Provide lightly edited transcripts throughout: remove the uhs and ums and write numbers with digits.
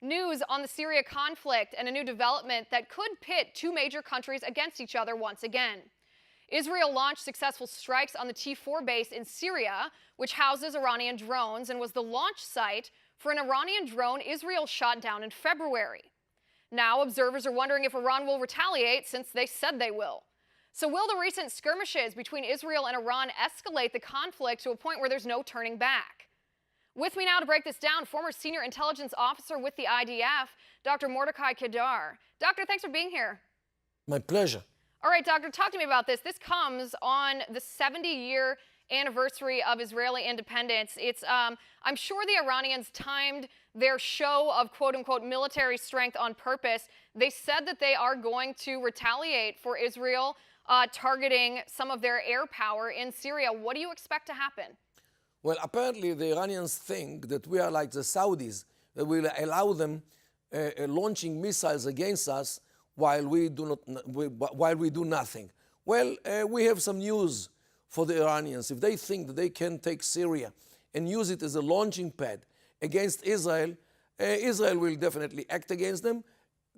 News on the Syria conflict and a new development that could pit two major countries against each other once again. Israel launched successful strikes on the T4 base in Syria, which houses Iranian drones and was the launch site for an Iranian drone Israel shot down in February. Now, observers are wondering if Iran will retaliate since they said they will. So will the recent skirmishes between Israel and Iran escalate the conflict to a point where there's no turning back? With me now to break this down, former senior intelligence officer with the IDF, Dr. Mordechai Kedar. Doctor, thanks for being here. My pleasure. All right, Doctor, talk to me about this. This comes on the 70-year anniversary of Israeli independence. I'm sure the Iranians timed their show of quote-unquote military strength on purpose. They said that they are going to retaliate for Israel targeting some of their air power in Syria. What do you expect to happen? Well, apparently the Iranians think that we are like the Saudis, that will allow them launching missiles against us while we do nothing. Well, we have some news for the Iranians. If they think that they can take Syria and use it as a launching pad against Israel, Israel will definitely act against them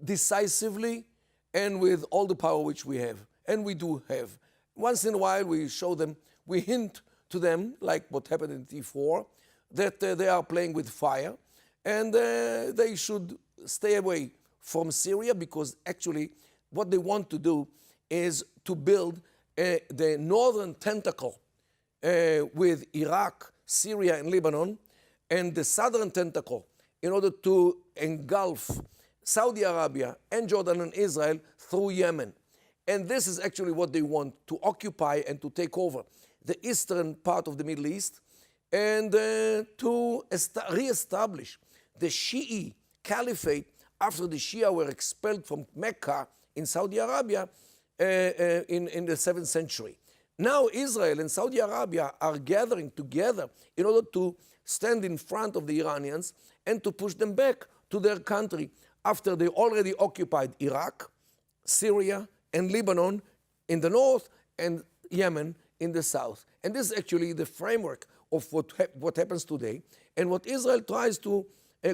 decisively and with all the power which we have. And we do have. Once in a while we show them, we hint to them, like what happened in T4, that they are playing with fire and they should stay away from Syria, because actually what they want to do is to build the northern tentacle with Iraq, Syria, and Lebanon, and the southern tentacle in order to engulf Saudi Arabia and Jordan and Israel through Yemen. And this is actually what they want, to occupy and to take over the eastern part of the Middle East and to re-establish the Shi'i caliphate after the Shia were expelled from Mecca in Saudi Arabia in the 7th century. Now Israel and Saudi Arabia are gathering together in order to stand in front of the Iranians and to push them back to their country after they already occupied Iraq, Syria, and Lebanon in the north and Yemen in the south. And this is actually the framework of what happens today, and what Israel tries to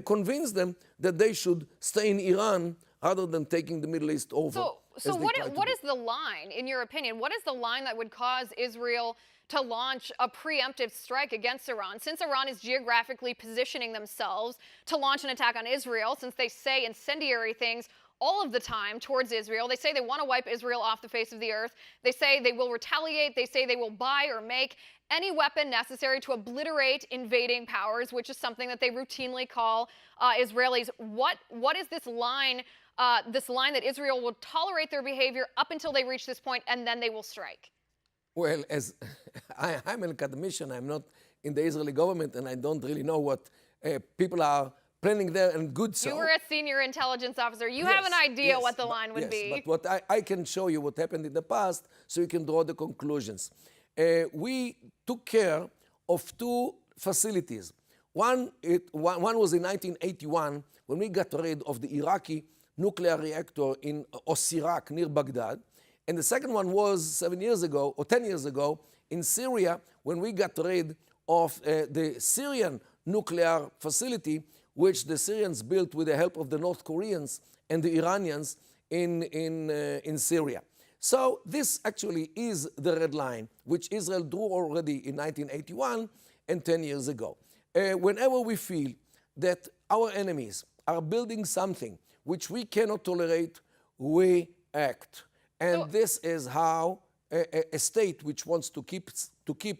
convince them that they should stay in Iran rather than taking the Middle East over. So what is the line, in your opinion? What is the line that would cause Israel to launch a preemptive strike against Iran, since Iran is geographically positioning themselves to launch an attack on Israel, since they say incendiary things all of the time towards Israel? They say they want to wipe Israel off the face of the earth. They say they will retaliate. They say they will buy or make any weapon necessary to obliterate invading powers, which is something that they routinely call Israelis. What is this line that Israel will tolerate their behavior up until they reach this point, and then they will strike? Well, as I'm an academician, I'm not in the Israeli government, and I don't really know what people are planning there, and good so. You were a senior intelligence officer. You have an idea what the line would be. But what I can show you what happened in the past so you can draw the conclusions. We took care of two facilities. One was in 1981 when we got rid of the Iraqi nuclear reactor in Osirak near Baghdad. And the second one was 7 years ago, or 10 years ago, in Syria, when we got rid of the Syrian nuclear facility, which the Syrians built with the help of the North Koreans and the Iranians in Syria. So this actually is the red line, which Israel drew already in 1981 and 10 years ago. Whenever we feel that our enemies are building something which we cannot tolerate, we act. And this is how a state which wants to keep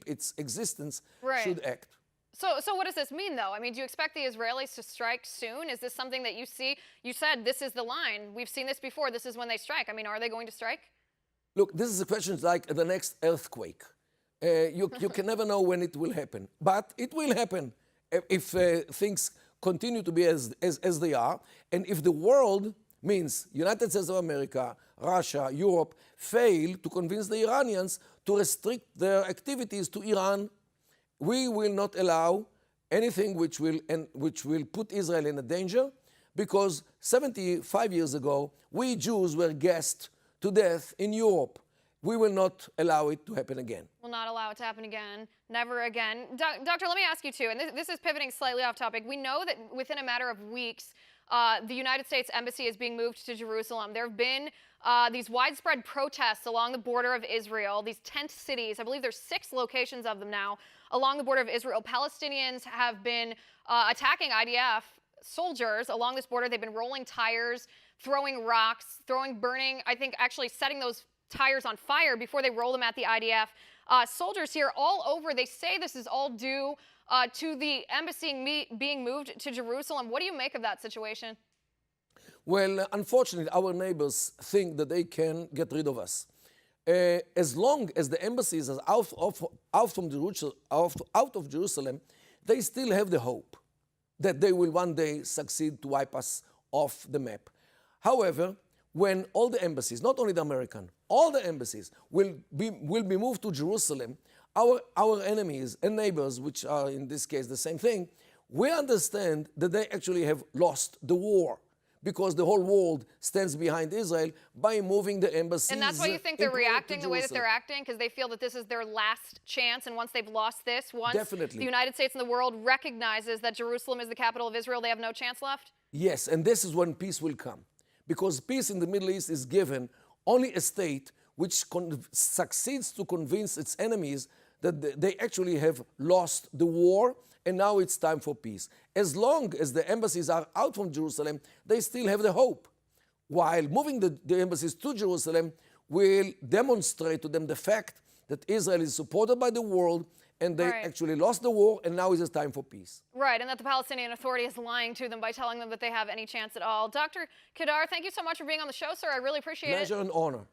its existence should act. So what does this mean, though? I mean, do you expect the Israelis to strike soon? Is this something that you see? You said this is the line. We've seen this before. This is when they strike. I mean, are they going to strike? Look, this is a question like the next earthquake. You can never know when it will happen. But it will happen if things continue to be as they are. And if the world, means United States of America, Russia, Europe, fail to convince the Iranians to restrict their activities to Iran, we will not allow anything which will put Israel in a danger, because 75 years ago, we Jews were gassed to death in Europe. We will not allow it to happen again. Will not allow it to happen again. Never again. Doctor, let me ask you too, and this is pivoting slightly off topic. We know that within a matter of weeks, the United States Embassy is being moved to Jerusalem. There have been these widespread protests along the border of Israel, these tent cities. I believe there's 6 locations of them now along the border of Israel. Palestinians have been attacking IDF soldiers along this border. They've been rolling tires, throwing rocks, burning, I think actually setting those tires on fire before they roll them at the IDF. Soldiers here all over, they say this is all due to the embassy being moved to Jerusalem. What do you make of that situation? Well, unfortunately, our neighbors think that they can get rid of us. As long as the embassies are out of Jerusalem, they still have the hope that they will one day succeed to wipe us off the map. However, when all the embassies, not only the American, all the embassies will be moved to Jerusalem, our enemies and neighbors, which are in this case the same thing, we understand that they actually have lost the war, because the whole world stands behind Israel by moving the embassies. And that's why you think they're reacting the way that they're acting, because they feel that this is their last chance, and once they've lost this, once Definitely. the United States and the world recognizes that Jerusalem is the capital of Israel, they have no chance left? Yes, and this is when peace will come. Because peace in the Middle East is given only a state which succeeds to convince its enemies that they actually have lost the war, and now it's time for peace. As long as the embassies are out from Jerusalem, they still have the hope. While moving the embassies to Jerusalem will demonstrate to them the fact that Israel is supported by the world, and they actually lost the war, and now is time for peace. Right, and that the Palestinian Authority is lying to them by telling them that they have any chance at all. Dr. Kedar, thank you so much for being on the show, sir. I really appreciate it. Pleasure and honor.